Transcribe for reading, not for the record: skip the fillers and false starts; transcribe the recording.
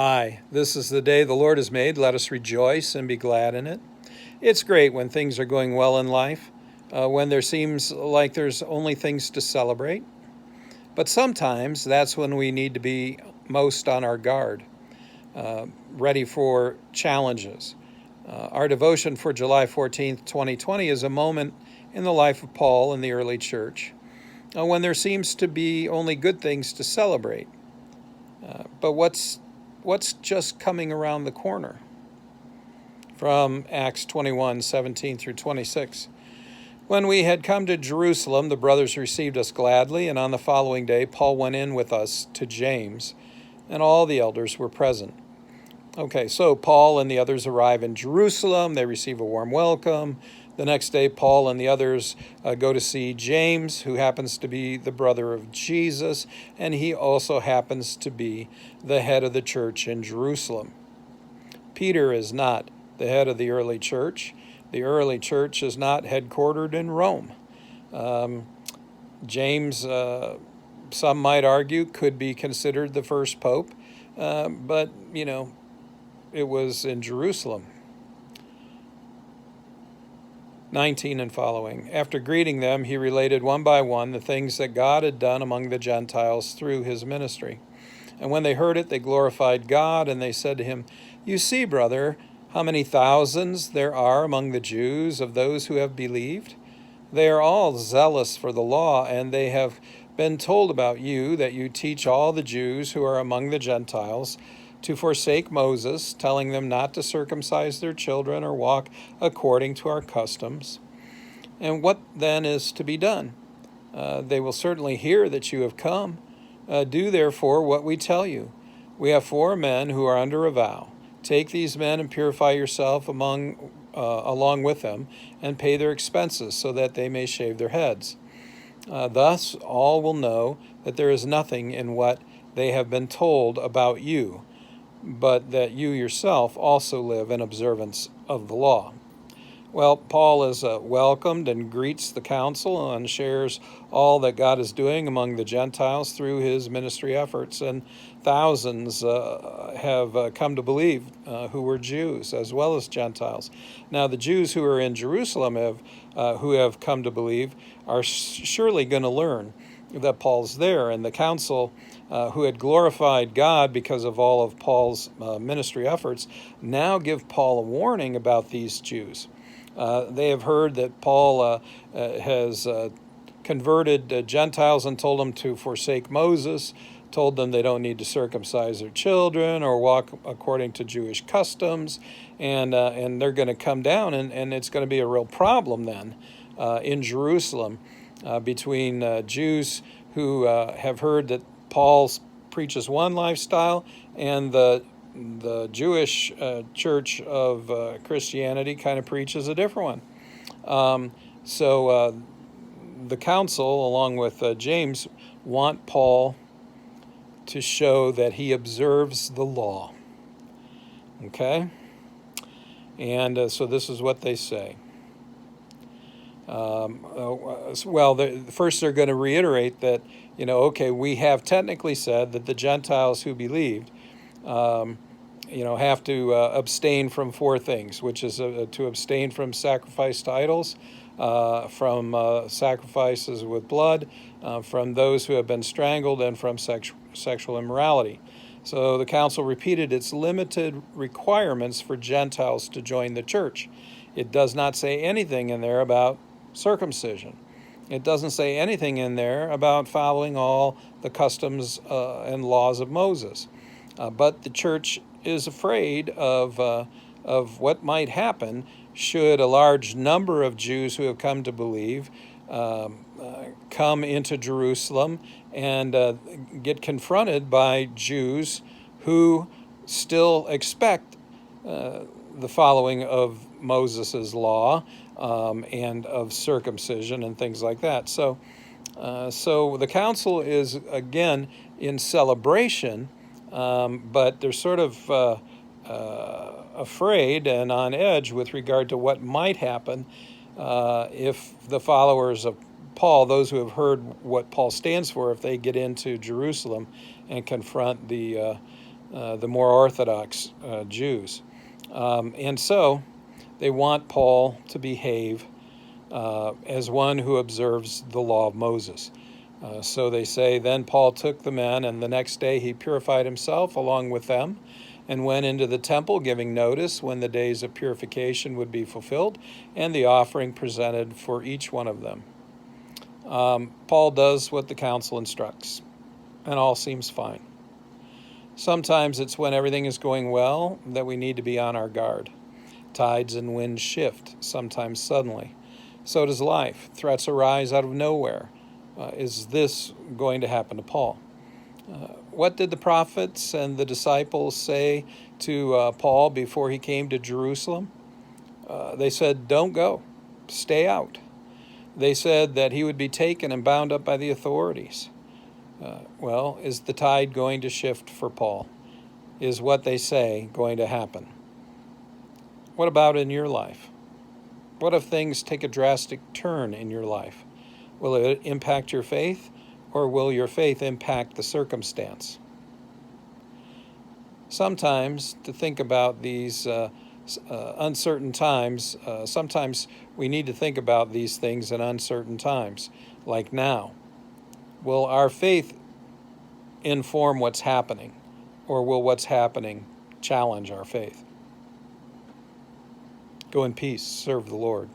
Hi, this is the day the Lord has made. Let us rejoice and be glad in it. It's great when things are going well in life, when there seems like there's only things to celebrate. But sometimes that's when we need to be most on our guard, ready for challenges. Our devotion for July 14th, 2020 is a moment in the life of Paul in the early church, when there seems to be only good things to celebrate. But what's just coming around the corner? From Acts 21:17 through 26. When we had come to Jerusalem, the brothers received us gladly, and on the following day Paul went in with us to James, and all the elders were present. Okay, so Paul and the others arrive in Jerusalem. They receive a warm welcome. The next day, Paul and the others go to see James, who happens to be the brother of Jesus, and he also happens to be the head of the church in Jerusalem. Peter is not the head of the early church. The early church is not headquartered in Rome. James, some might argue, could be considered the first pope, but, it was in Jerusalem. 19 and following. After greeting them, he related one by one the things that God had done among the Gentiles through his ministry. And when they heard it, they glorified God, and they said to him, "You see, brother, how many thousands there are among the Jews of those who have believed? They are all zealous for the law, and they have been told about you that you teach all the Jews who are among the Gentiles to forsake Moses, telling them not to circumcise their children or walk according to our customs. And what then is to be done? They will certainly hear that you have come. Do therefore what we tell you. We have 4 men who are under a vow. Take these men and purify yourself along with them, and pay their expenses, so that they may shave their heads. Thus all will know that there is nothing in what they have been told about you, but that you yourself also live in observance of the law." Well, Paul is welcomed and greets the council and shares all that God is doing among the Gentiles through his ministry efforts. And thousands have come to believe who were Jews as well as Gentiles. Now, the Jews who are in Jerusalem who have come to believe are surely going to learn that Paul's there. And the council, who had glorified God because of all of Paul's ministry efforts, now give Paul a warning about these Jews. They have heard that Paul has converted Gentiles and told them to forsake Moses, told them they don't need to circumcise their children or walk according to Jewish customs, and they're going to come down, and it's going to be a real problem then in Jerusalem between Jews who have heard that Paul preaches one lifestyle, and the Jewish church of Christianity kind of preaches a different one. So the council, along with James, want Paul to show that he observes the law. Okay? And so this is what they say. First they're going to reiterate that, okay, we have technically said that the Gentiles who believed, have to abstain from 4 things, which is to abstain from sacrifice to idols, from sacrifices with blood, from those who have been strangled, and from sexual immorality. So the council repeated its limited requirements for Gentiles to join the church. It does not say anything in there about circumcision. It doesn't say anything in there about following all the customs and laws of Moses. But the church is afraid of what might happen should a large number of Jews who have come to believe come into Jerusalem and get confronted by Jews who still expect the following of Moses' law and of circumcision and things like that. So the council is, again, in celebration, but they're sort of afraid and on edge with regard to what might happen if the followers of Paul, those who have heard what Paul stands for, if they get into Jerusalem and confront the the more Orthodox Jews. And so they want Paul to behave as one who observes the law of Moses. So they say, then Paul took the men, and the next day he purified himself along with them, and went into the temple, giving notice when the days of purification would be fulfilled, and the offering presented for each one of them. Paul does what the council instructs, and all seems fine. Sometimes it's when everything is going well that we need to be on our guard. Tides and winds shift, sometimes suddenly. So does life. Threats arise out of nowhere. Is this going to happen to Paul? What did the prophets and the disciples say to Paul before he came to Jerusalem? They said, don't go, stay out. They said that he would be taken and bound up by the authorities. Well, is the tide going to shift for Paul? Is what they say going to happen? What about in your life? What if things take a drastic turn in your life? Will it impact your faith, or will your faith impact the circumstance? Sometimes, to think about these uncertain times, sometimes we need to think about these things in uncertain times, like now. Will our faith inform what's happening, or will what's happening challenge our faith? Go in peace. Serve the Lord.